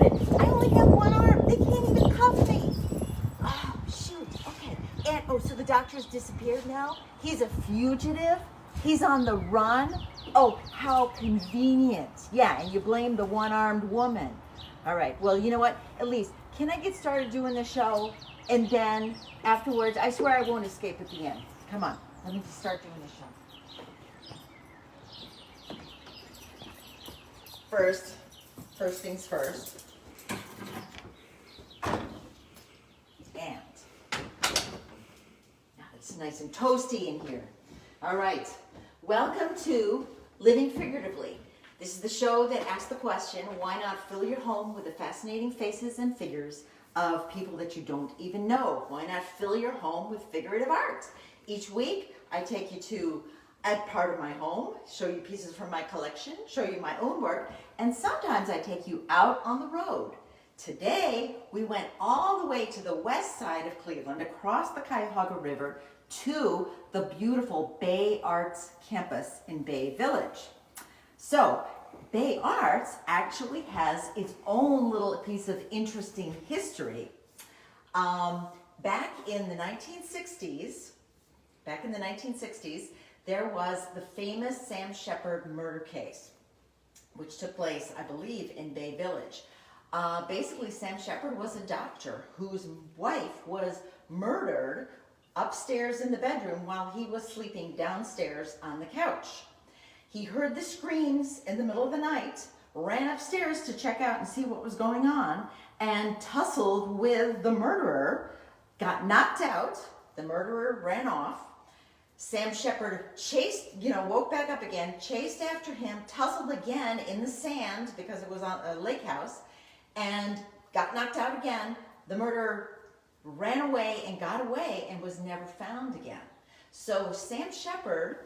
it. I only have one arm. They can't even cuff me. Oh, shoot. Okay. And, oh, so the doctor's disappeared now? He's a fugitive? He's on the run? Oh, how convenient. Yeah, and you blame the one-armed woman. All right. Well, you know what? Elise, can I get started doing the show? And then afterwards, I swear I won't escape at the end. Come on. Let me just start doing the show. First things first. And now it's nice and toasty in here. All right. Welcome to Living Figuratively. This is the show that asks the question, why not fill your home with the fascinating faces and figures of people that you don't even know? Why not fill your home with figurative art? Each week, I take you to a part of my home, show you pieces from my collection, show you my own work, and sometimes I take you out on the road. Today, we went all the way to the west side of Cleveland, across the Cuyahoga River, to the beautiful BAYarts campus in Bay Village. So, BAYarts actually has its own little piece of interesting history. Back in the 1960s, there was the famous Sam Shepard murder case, which took place, I believe, in Bay Village. Basically, Sam Shepard was a doctor whose wife was murdered upstairs in the bedroom while he was sleeping downstairs on the couch. He heard the screams in the middle of the night, ran upstairs to check out and see what was going on, and tussled with the murderer, got knocked out, the murderer ran off. Sam Shepard woke back up again, chased after him, tussled again in the sand because it was on a lake house, and got knocked out again. The murderer ran away and got away and was never found again. So Sam Shepard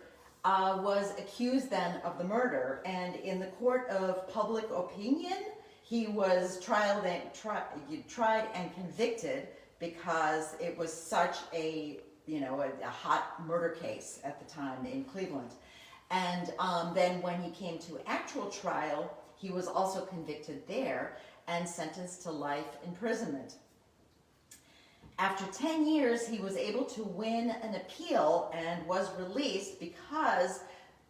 was accused then of the murder, and in the court of public opinion, he was tried and convicted because it was such a hot murder case at the time in Cleveland. And then when he came to actual trial, he was also convicted there and sentenced to life imprisonment. After 10 years, he was able to win an appeal and was released because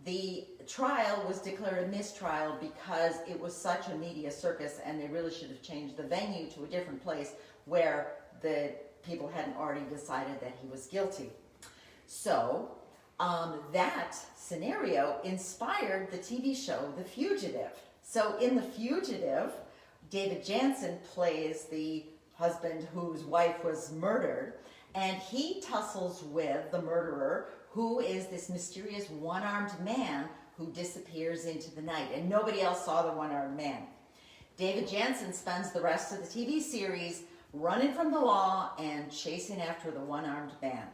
the trial was declared a mistrial because it was such a media circus, and they really should have changed the venue to a different place where the people hadn't already decided that he was guilty. So that scenario inspired the TV show The Fugitive. So in The Fugitive, David Jansen plays the husband whose wife was murdered, and he tussles with the murderer, who is this mysterious one-armed man who disappears into the night, and nobody else saw the one-armed man. David Jansen spends the rest of the TV series running from the law and chasing after the one-armed man.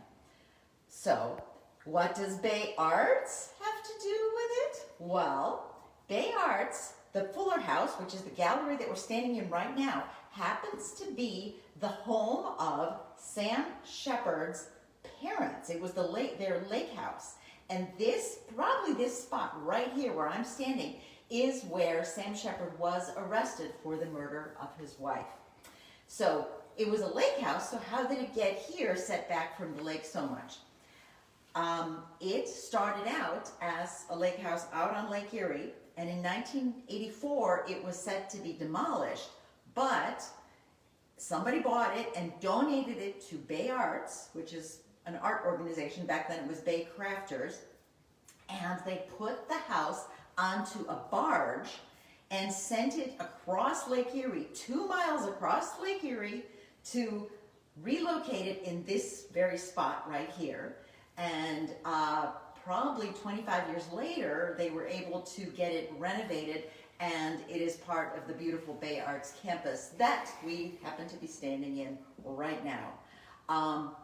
So, what does BAYarts have to do with it? Well, BAYarts, the Fuller House, which is the gallery that we're standing in right now, happens to be the home of Sam Shepard's parents. It was their lake house. And probably this spot right here where I'm standing is where Sam Shepard was arrested for the murder of his wife. So it was a lake house, so how did it get here set back from the lake so much? It started out as a lake house out on Lake Erie, and in 1984 it was set to be demolished, but somebody bought it and donated it to BAYarts, which is an art organization. Back then it was Bay Crafters, and they put the house onto a barge and sent it across Lake Erie, 2 miles across Lake Erie, to relocate it in this very spot right here. And probably 25 years later, they were able to get it renovated, and it is part of the beautiful BAYarts campus that we happen to be standing in right now.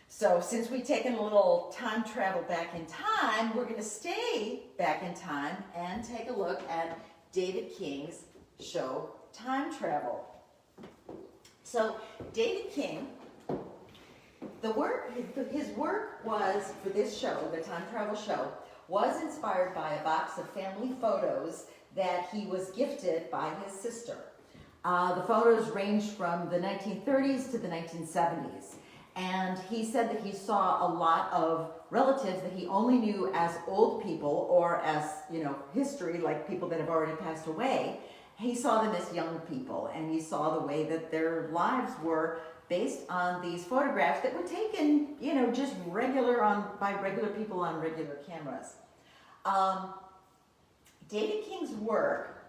So since we've taken a little time travel back in time, we're going to stay back in time and take a look at David King's show, Time Travel. So David King, his work was, for this show, the Time Travel show, was inspired by a box of family photos that he was gifted by his sister. The photos ranged from the 1930s to the 1970s. And he said that he saw a lot of relatives that he only knew as old people or as, history, like people that have already passed away. He saw them as young people, and he saw the way that their lives were based on these photographs that were taken, just by regular people on regular cameras. David King's work,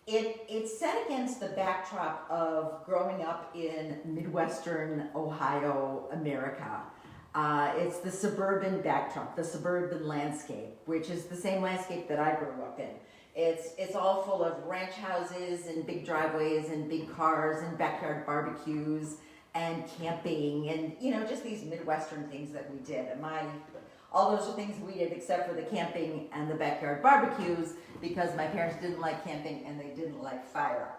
it's set against the backdrop of growing up in Midwestern Ohio, America. It's the suburban backdrop, the suburban landscape, which is the same landscape that I grew up in. It's all full of ranch houses and big driveways and big cars and backyard barbecues and camping and, just these Midwestern things that we did. All those are things we did except for the camping and the backyard barbecues, because my parents didn't like camping and they didn't like fire.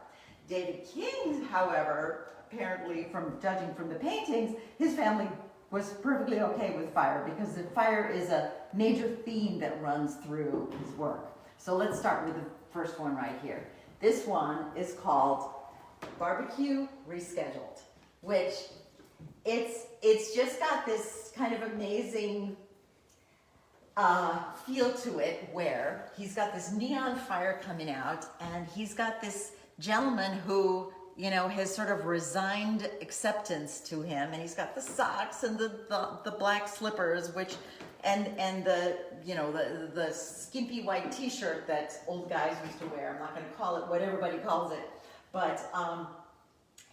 David King, however, apparently judging from the paintings, his family was perfectly okay with fire, because the fire is a major theme that runs through his work. So let's start with the first one right here. This one is called Barbecue Rescheduled, which it's just got this kind of amazing feel to it, where he's got this neon fire coming out, and he's got this gentleman who, has sort of resigned acceptance to him, and he's got the socks and the black slippers, and the skimpy white t-shirt that old guys used to wear. I'm not going to call it what everybody calls it, but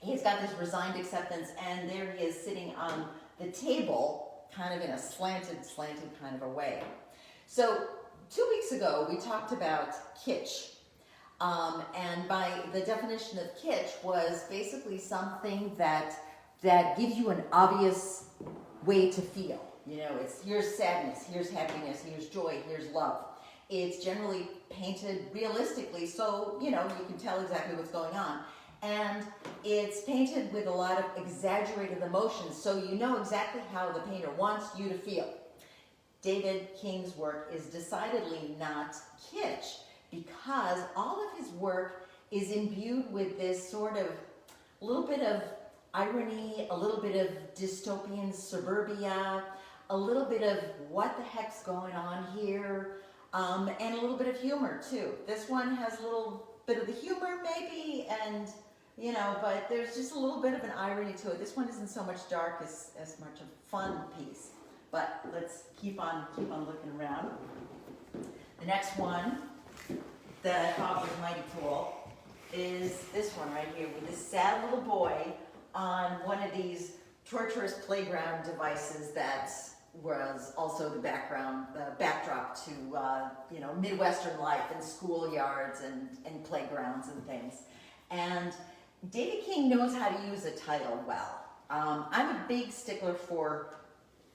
he's got this resigned acceptance, and there he is sitting on the table, kind of in a slanted kind of a way. So 2 weeks ago, we talked about kitsch. And by the definition of kitsch was basically something that gives you an obvious way to feel. It's here's sadness, here's happiness, here's joy, here's love. It's generally painted realistically, so, you can tell exactly what's going on. And it's painted with a lot of exaggerated emotions, so you know exactly how the painter wants you to feel. David King's work is decidedly not kitsch, because all of his work is imbued with this sort of little bit of irony, a little bit of dystopian suburbia, a little bit of what the heck's going on here, and a little bit of humor too. This one has a little bit of the humor maybe, and but there's just a little bit of an irony to it. This one isn't so much dark as much a fun piece. But let's keep on looking around. The next one that I thought was mighty cool is this one right here, with this sad little boy on one of these torturous playground devices that was also the backdrop to Midwestern life and schoolyards and playgrounds and things. And David King knows how to use a title well. I'm a big stickler for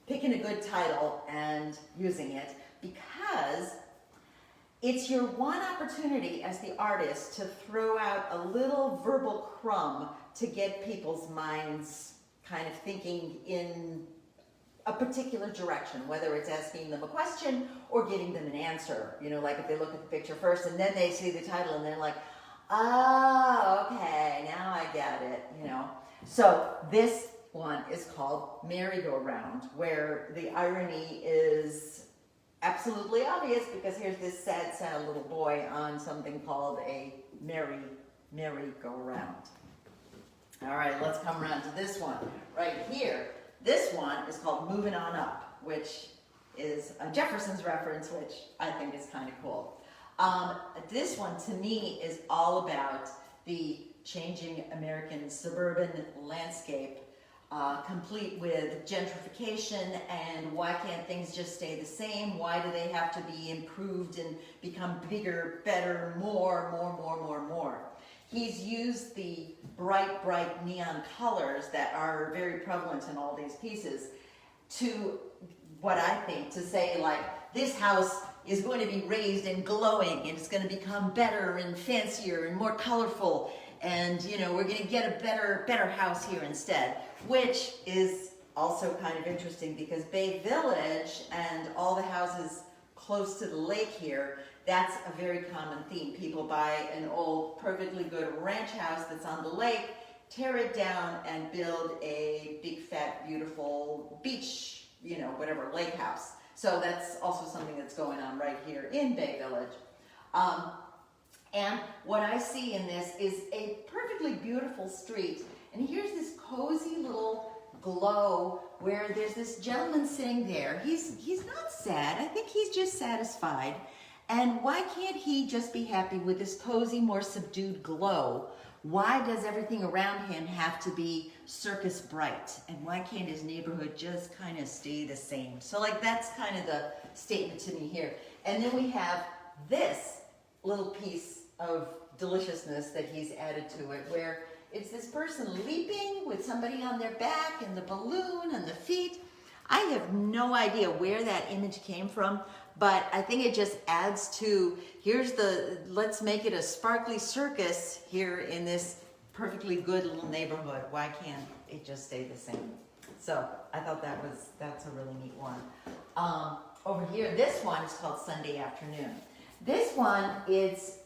picking a good title and using it, because it's your one opportunity as the artist to throw out a little verbal crumb to get people's minds kind of thinking in a particular direction, whether it's asking them a question or giving them an answer. Like if they look at the picture first and then they see the title and they're like, oh, okay, now I get it, So this one is called Merry-Go-Round, where the irony is absolutely obvious, because here's this sad little boy on something called a merry-go-round. All right, let's come around to this one right here. This one is called Moving On Up, which is a Jefferson's reference, which I think is kind of cool. This one, to me, is all about the changing American suburban landscape, complete with gentrification, and why can't things just stay the same? Why do they have to be improved and become bigger, better, more? He's used the bright neon colors that are very prevalent in all these pieces to, what I think, to say, like, this house is going to be raised and glowing, and it's going to become better and fancier and more colorful, and we're going to get a better house here instead, which is also kind of interesting, because Bay Village and all the houses close to the lake here, that's a very common theme. People buy an old, perfectly good ranch house that's on the lake, tear it down, and build a big, fat, beautiful beach, you know, whatever, lake house. So that's also something that's going on right here in Bay Village. And what I see in this is a perfectly beautiful street. And here's this cozy little glow where there's this gentleman sitting there. He's not sad. I think he's just satisfied. And why can't he just be happy with this cozy, more subdued glow? Why does everything around him have to be circus bright? And why can't his neighborhood just kind of stay the same? So like that's kind of the statement to me here. And then we have this little piece of deliciousness that he's added to it, where it's this person leaping with somebody on their back and the balloon and the feet. I have no idea where that image came from, but I think it just adds to, here's the, let's make it a sparkly circus here in this perfectly good little neighborhood. Why can't it just stay the same? So I thought that's a really neat one. Over here, this one is called Sunday Afternoon. This one is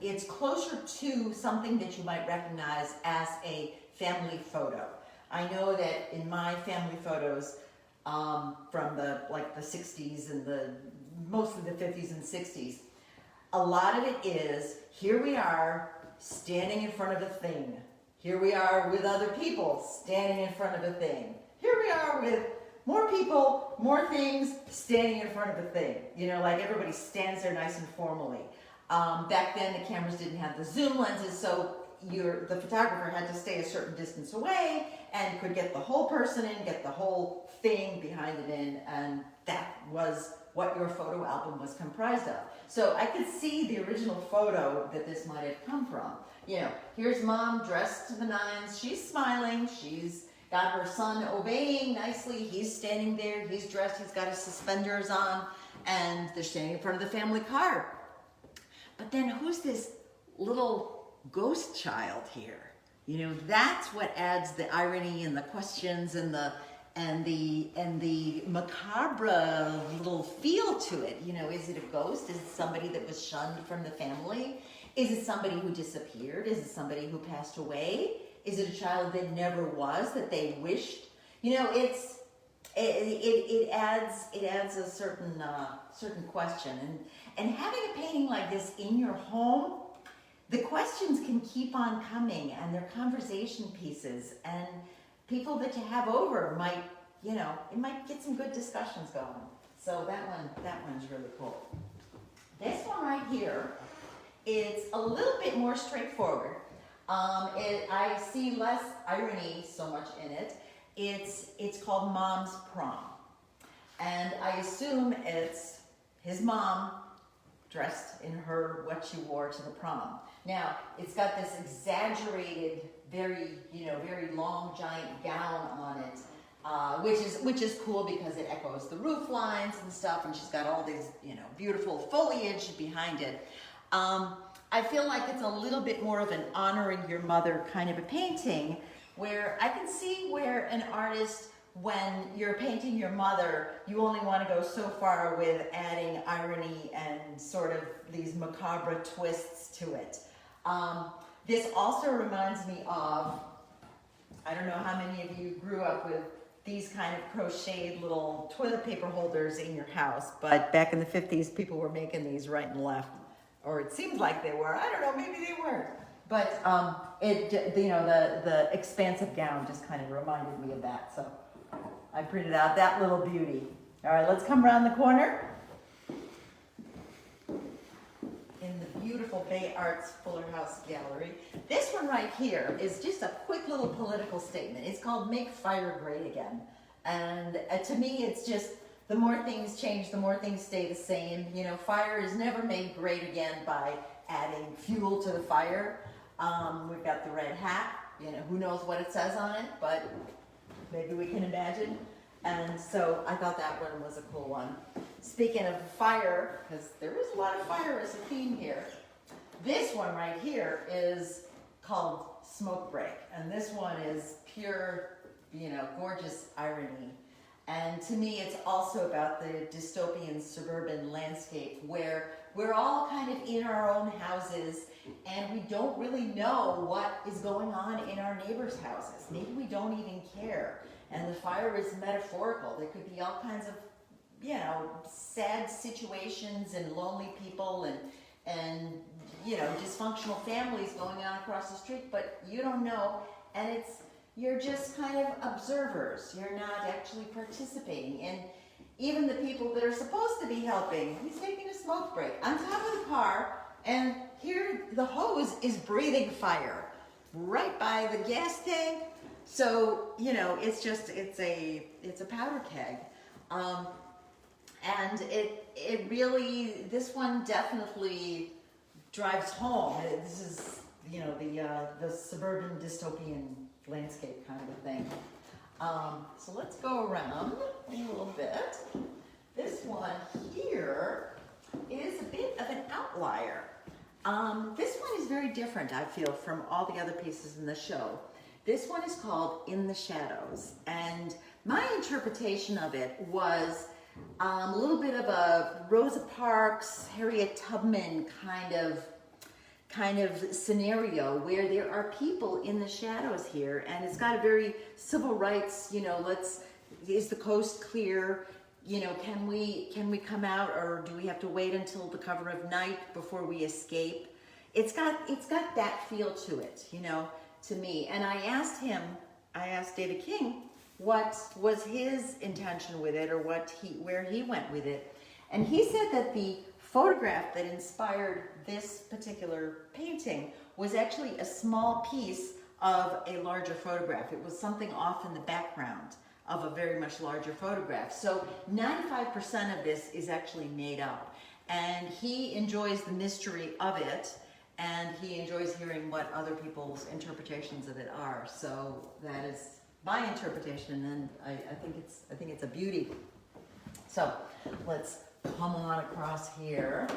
it's closer to something that you might recognize as a family photo. I know that in my family photos from the 60s and mostly the 50s and 60s, a lot of it is, here we are standing in front of a thing. Here we are with other people standing in front of a thing. Here we are with more people, more things, standing in front of a thing. You know, like everybody stands there nice and formally. Back then the cameras didn't have the zoom lenses, so the photographer had to stay a certain distance away and could get the whole person in, get the whole thing behind it in, and that was what your photo album was comprised of. So I could see the original photo that this might have come from. You know, here's mom dressed to the nines, she's smiling, she's got her son obeying nicely, he's standing there, he's dressed, he's got his suspenders on, and they're standing in front of the family car. But then who's this little ghost child here? You know, that's what adds the irony and the questions and the macabre little feel to it. You know, is it a ghost? Is it somebody that was shunned from the family? Is it somebody who disappeared? Is it somebody who passed away? Is it a child that never was, that they wished? You know, it adds a certain question, and having a painting like this in your home, the questions can keep on coming, and they're conversation pieces, and people that you have over might, you know, it might get some good discussions going. So that one's really cool. This one right here, it's a little bit more straightforward. I see less irony so much in it. It's called Mom's Prom. And I assume it's his mom dressed in what she wore to the prom. Now, it's got this exaggerated, very long, giant gown on it, which is cool because it echoes the roof lines and stuff, and she's got all these, beautiful foliage behind it. I feel like it's a little bit more of an honoring your mother kind of a painting, where I can see where an artist, when you're painting your mother, you only want to go so far with adding irony and sort of these macabre twists to it. This also reminds me of, I don't know how many of you grew up with these kind of crocheted little toilet paper holders in your house, but back in the 50s, people were making these right and left. Or it seemed like they were. I don't know, maybe they weren't. But the expansive gown just kind of reminded me of that. So I printed out that little beauty. All right, let's come around the corner. In the beautiful BAYarts Fuller House Gallery. This one right here is just a quick little political statement. It's called Make Fire Great Again. And to me, it's just, the more things change, the more things stay the same. You know, fire is never made great again by adding fuel to the fire. We've got the red hat. You know, who knows what it says on it, but maybe we can imagine. And so I thought that one was a cool one. Speaking of fire, because there is a lot of fire as a theme here, this one right here is called Smoke Break. And this one is pure, gorgeous irony. And to me, it's also about the dystopian suburban landscape where we're all kind of in our own houses and we don't really know what is going on in our neighbors' houses. Maybe we don't even care. And the fire is metaphorical. There could be all kinds of, you know, sad situations and lonely people and you know, dysfunctional families going on across the street, but you don't know, and you're just kind of observers. You're not actually participating. And even the people that are supposed to be helping, he's taking a smoke break on top of the car, and here the hose is breathing fire right by the gas tank. So, you know, it's a powder keg. And it really, this one definitely drives home. This is, you know, the suburban dystopian landscape kind of a thing. So let's go around a little bit. This one here is a bit of an outlier. This one is very different, I feel, from all the other pieces in the show. This one is called In the Shadows, and my interpretation of it was a little bit of a Rosa Parks, Harriet Tubman kind of scenario where there are people in the shadows here, and it's got a very civil rights, you know, is the coast clear? You know, can we come out, or do we have to wait until the cover of night before we escape? It's got that feel to it, you know, to me. And I asked David King what was his intention with it, or where he went with it. And he said that the photograph that inspired this particular painting was actually a small piece of a larger photograph. It was something off in the background of a very much larger photograph. So 95% of this is actually made up. And he enjoys the mystery of it, and he enjoys hearing what other people's interpretations of it are. So that is my interpretation, and I think it's a beauty. So let's come on across here.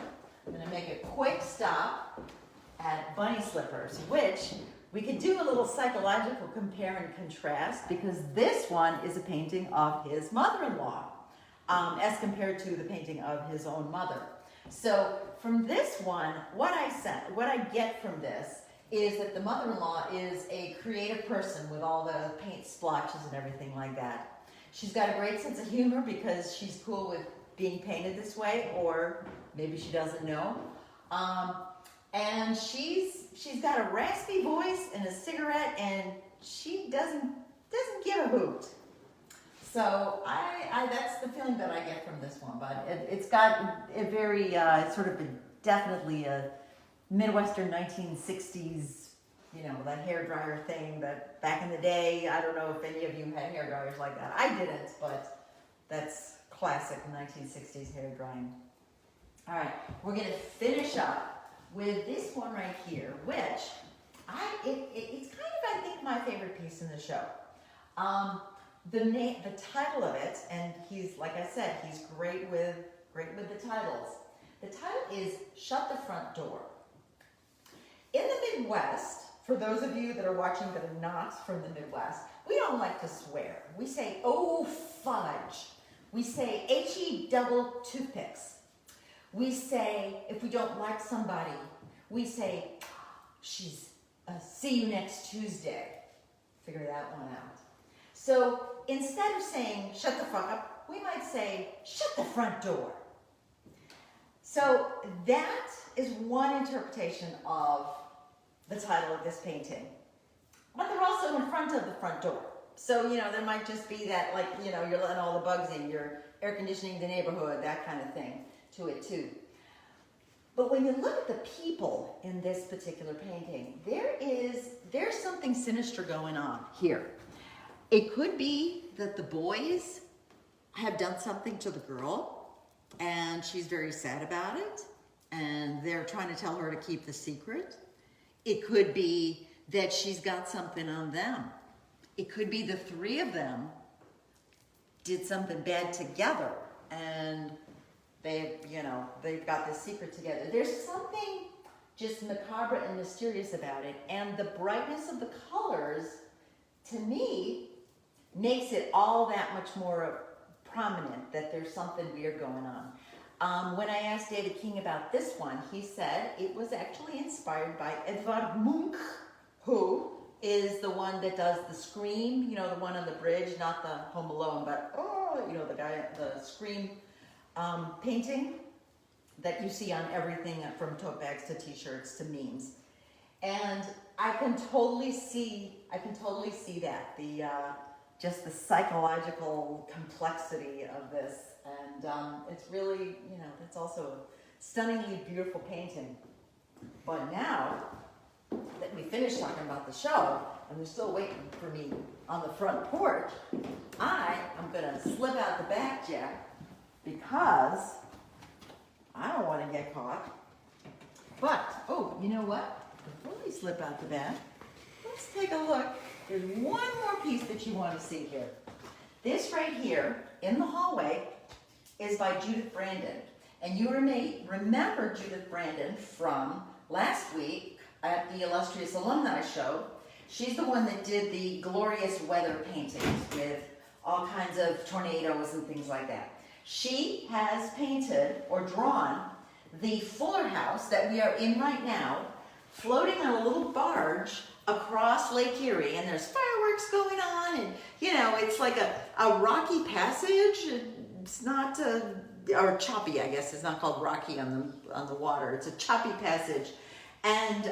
I'm going to make a quick stop at bunny slippers, which we could do a little psychological compare and contrast, because this one is a painting of his mother-in-law as compared to the painting of his own mother. So from this one, what I get from this is that the mother-in-law is a creative person with all the paint splotches and everything like that. She's got a great sense of humor because she's cool with being painted this way, or maybe she doesn't know. And she's got a raspy voice and a cigarette, and she doesn't give a hoot. So that's the feeling that I get from this one. But it's got a very sort of definitely a Midwestern 1960s, you know, that hairdryer thing that back in the day, I don't know if any of you had hairdryers like that. I didn't, but that's classic 1960s hair drying. All right, we're going to finish up with this one right here, which it's kind of, I think, my favorite piece in the show. The title of it, and he's, like I said, he's great with the titles. The title is Shut the Front Door. In the Midwest, for those of you that are watching that are not from the Midwest, we don't like to swear. We say, oh, fudge. We say H-E double toothpicks. We say, if we don't like somebody, we say, see you next Tuesday. Figure that one out. So instead of saying, shut the fuck up, we might say, shut the front door. So that is one interpretation of the title of this painting. But they're also in front of the front door. So, you know, there might just be that, like, you know, you're letting all the bugs in, you're air conditioning the neighborhood, that kind of thing to it too. But when you look at the people in this particular painting, there's something sinister going on here. It could be that the boys have done something to the girl and she's very sad about it and they're trying to tell her to keep the secret. It could be that she's got something on them. It could be the three of them did something bad together and they've got this secret together. There's something just macabre and mysterious about it, and the brightness of the colors, to me, makes it all that much more prominent that there's something weird going on. When I asked David King about this one, he said it was actually inspired by Edvard Munch, who is the one that does the Scream, you know, the one on the bridge, not the Home Alone, but, oh, you know, the guy, the Scream painting that you see on everything from tote bags to t-shirts to memes. And I can totally see that, just the psychological complexity of this. And it's really, you know, it's also a stunningly beautiful painting. But now that we finished talking about the show, and they're still waiting for me on the front porch, I am gonna slip out the back, Jack, because I don't want to get caught. But, oh, you know what? Before we slip out the back, let's take a look. There's one more piece that you want to see here. This right here in the hallway is by Judith Brandon. And you may remember Judith Brandon from last week at the Illustrious Alumni Show. She's the one that did the glorious weather paintings with all kinds of tornadoes and things like that. She has painted or drawn the Fuller House that we are in right now, floating on a little barge across Lake Erie, and there's fireworks going on, and you know, it's like a rocky passage. It's not, or choppy, I guess. It's not called rocky on the water. It's a choppy passage, and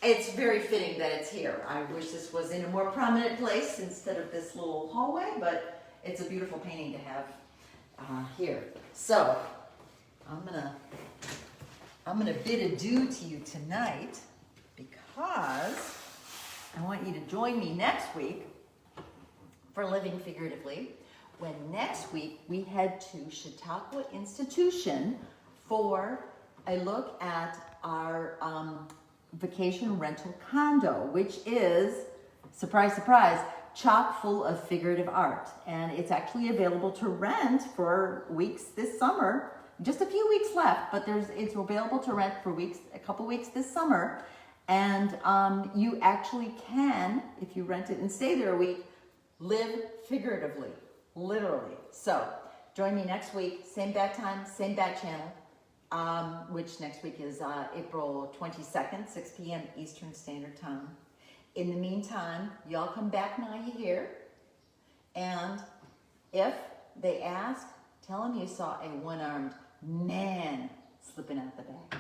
it's very fitting that it's here. I wish this was in a more prominent place instead of this little hallway, but it's a beautiful painting to have here. So I'm gonna bid adieu to you tonight, because I want you to join me next week for Living Figuratively, when next week we head to Chautauqua Institution for a look at our vacation rental condo, which is, surprise, surprise, chock full of figurative art. And it's actually available to rent for weeks this summer. Just a few weeks left, but it's available to rent for a couple weeks this summer. And you actually can, if you rent it and stay there a week, live figuratively, literally. So join me next week, same bat time, same bat channel, which next week is April 22nd, 6 p.m. Eastern Standard Time. In the meantime, y'all come back now you hear. And if they ask, tell them you saw a one-armed man slipping out the back.